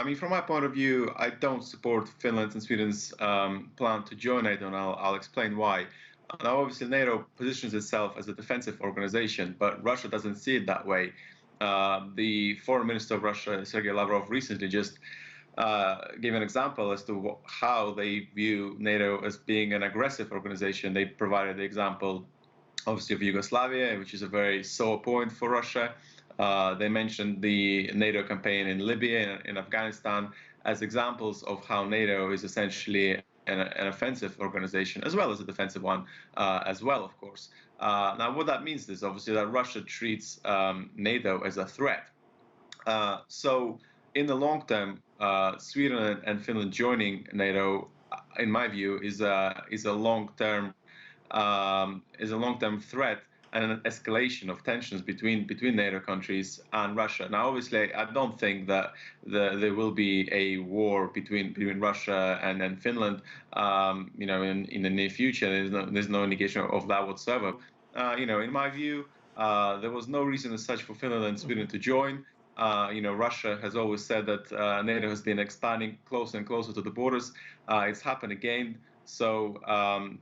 mean, from my point of view, I don't support Finland and Sweden's plan to join NATO, and I'll explain why. Now, obviously, NATO positions itself as a defensive organization, but Russia doesn't see it that way. The foreign minister of Russia, Sergei Lavrov, recently just gave an example as to how they view NATO as being an aggressive organization. They provided the example, obviously, of Yugoslavia, which is a very sore point for Russia. They mentioned the NATO campaign in Libya and in Afghanistan as examples of how NATO is essentially an offensive organization, as well as a defensive one, as well, of course. Now, what that means is obviously that Russia treats NATO as a threat. So, in the long term, Sweden and Finland joining NATO, in my view, is a long-term threat and an escalation of tensions between NATO countries and Russia. Now, obviously, I don't think that there will be a war between Russia and Finland, in the near future. There's no indication of that whatsoever. In my view, there was no reason as such for Finland and Sweden to join. Russia has always said that NATO has been expanding closer and closer to the borders. It's happened again. So,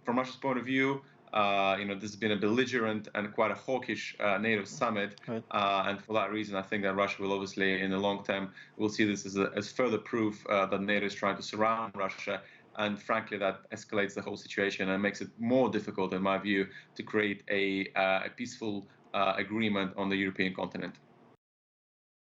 from Russia's point of view, this has been a belligerent and quite a hawkish NATO summit, Right. And for that reason, I think that Russia will obviously, in the long term, will see this as further proof that NATO is trying to surround Russia, and frankly, that escalates the whole situation and makes it more difficult, in my view, to create a peaceful agreement on the European continent.